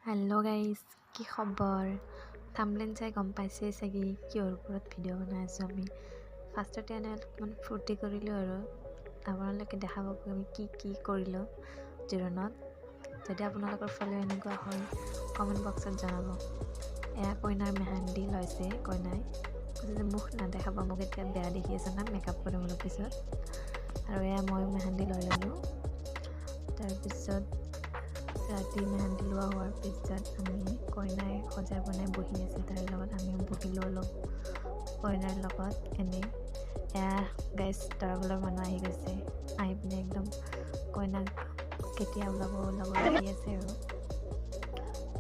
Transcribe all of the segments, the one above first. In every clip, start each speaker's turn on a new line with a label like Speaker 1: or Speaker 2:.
Speaker 1: Hello' guys, কি খবৰ? Thumbnail চাই গম পাইছেই চাগে কিহৰ ওপৰত ভিডিঅ' বনাই আছোঁ আমি। ফাৰ্ষ্টতে এনে অলপমান ফূৰ্তি কৰিলোঁ আৰু আপোনালোকে দেখা পাব আমি কি কৰিলোঁ জীৱনত। যদি আপোনালোকৰ ফালে এনেকুৱা হয় কমেণ্ট বক্সত জনাব। এয়া কইনাৰ মেহেন্দি লৈছে কইনাই, কৈছে যে মুখ নেদেখাব, মোক এতিয়া বেয়া দেখি আছে না, মেকআপ কৰিম অলপ পিছত। আৰু এয়া মই মেহেন্দি লৈ ল'লোঁ। তাৰপিছত ৰাতি মেহেন্দি লোৱা হোৱাৰ পিছত আমি কইনাই সজাই বনাই বহি আছে, তাৰ লগত আমিও বহিলোঁ অলপ কইনাৰ লগত এনেই। এয়া গাইজ দৰাঘৰৰ মানুহ আহি গৈছে, আহি পিনে একদম কইনাক কেতিয়া ওলাব লাগি আছে আৰু।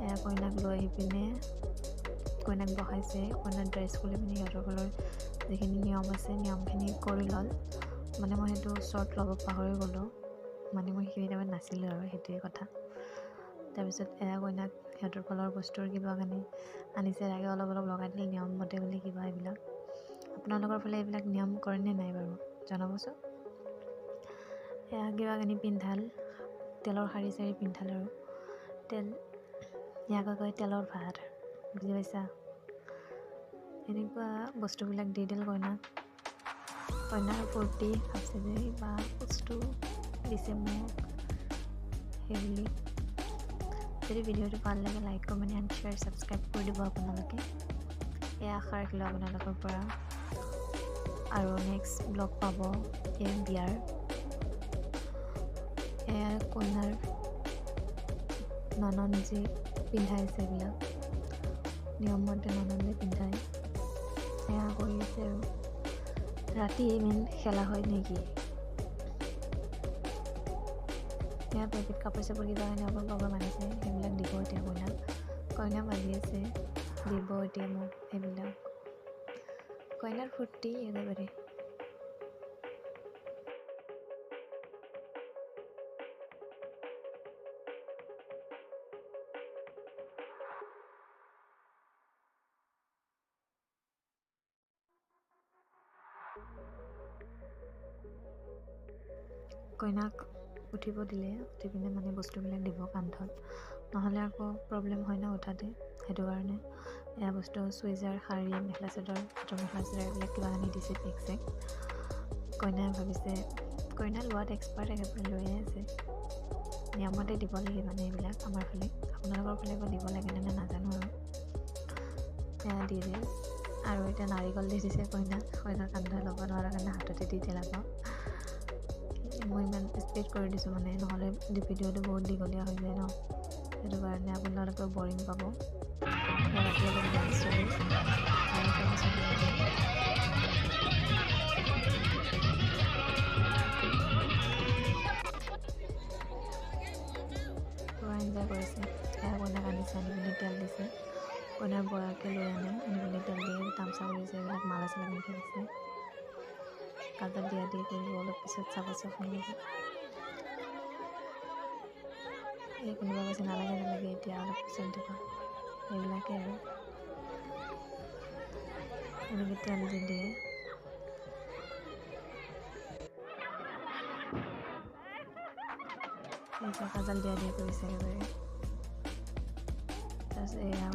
Speaker 1: এয়া কইনাক লৈ আহি পিনে কইনাক বহাইছে, কইনাৰ ড্ৰেছ খুলি পিনে সিহঁতৰ ঘৰৰ যিখিনি নিয়ম আছে নিয়মখিনি কৰি ল'ল। মানে মই সেইটো শ্বৰ্ট ল'ব পাহৰি গ'লোঁ, মানে মই সেইখিনি টাইমত নাছিলোঁ আৰু সেইটোৱে কথা। তাৰপিছত এয়া কইনাক সিহঁতৰ ফালৰ বস্তুৰ কিবা কানি আনিছে, তাকে অলপ লগাই দিলে নিয়ম মতে বুলি কিবা এইবিলাক। আপোনালোকৰ ফালে এইবিলাক নিয়ম কৰেনে নাই বাৰু জনাবচোন। এয়া কিবা কানি পিন্ধাল, তেলৰ শাৰী চাৰী পিন্ধাল আৰু ইয়াকে কয় তেলৰ ভাৰ, বুজি পাইছা? এনেকুৱা বস্তুবিলাক দি দিল কইনাক। কইনাৰ ফূৰ্তি ভাবছে যে বা বস্তু দিছে মোক সেইবুলি। যদি ভিডিঅ'টো ভাল লাগে like comment and share subscribe কৰি দিব আপোনালোকে। এয়া আশা ৰাখিলোঁ আপোনালোকৰ পৰা। আৰু নেক্সট ব্লগ পাব এই বিয়াৰ। এয়া কইনাৰ ননদ যি পিন্ধাইছে এইবিলাক নিয়ম মতে ননন্দে পিন্ধাই সেয়া কৰি আছে আৰু। ৰাতি ইমান খেলা হয় নেকি? এয়া পেকেট কাপোৰ চাপোৰ কিবা কাৰণে অকল বান্ধিছে, সেইবিলাক দিব এতিয়া কইনাক। কইনা বান্ধি আছে, দিব এতিয়া মোক সেইবিলাক। কইনাৰ ফূৰ্তি একেবাৰে। কইনাক উঠিব দিলে, উঠি পিনে মানে বস্তুবিলাক দিব কান্ধত, নহ'লে আকৌ প্ৰব্লেম হয় ন উঠাতে, সেইটো কাৰণে। এয়া বস্তু চুইজাৰ, শাৰী, মেখেলা চাদৰ, পাটৰ মেখেলা চাদৰ এইবিলাক কিবা আনি দিছে বেগ চেগ। কইনাই ভাবিছে, কইনা লোৱাত এক্সপাৰ্ট একেবাৰে লৈয়ে আছে। নিয়মতে দিব লাগে মানে এইবিলাক আমাৰ ফালে। আপোনালোকৰ ফালে বা দিব লাগে নে নাজানো আৰু। এয়া দি দিল আৰু এতিয়া নাৰিকল দি দিছে কইনাৰ কান্ধত ল'ব নোৱাৰা কাৰণে হাততে দি দিল আকৌ। মই ইমান স্পীড কৰি দিছোঁ মানে, নহ'লে ভিডিঅ'টো বহুত দীঘলীয়া হৈ যায় ন, সেইটো কাৰণে আপোনালোকেও বৰিং পাব। ৰাতি অলপ ডান্স চলিল আৰু তাৰপিছত পুৰা এনজয় কৰিছে। এয়া কইনাক আনিছে, আনি পিনে তেল দিছে। কইনাৰ বৰকে লৈ আনি পিনে তেল দিয়ে, তামচা কৰিছে, এইবিলাক মালা চালা পিন্ধাই দিছে। কাজল দিয়া দি কৰিব অলপ পিছত চাব আপোনালোকে। এই কোনোবা কৈছে নালাগে এতিয়া অলপ পিছত দিব, এইবিলাকে আৰু এনেকৈ তেল দি দিয়ে। এতিয়া কাজল দিয়া কৰিছে একেবাৰে। তাৰপিছত এয়া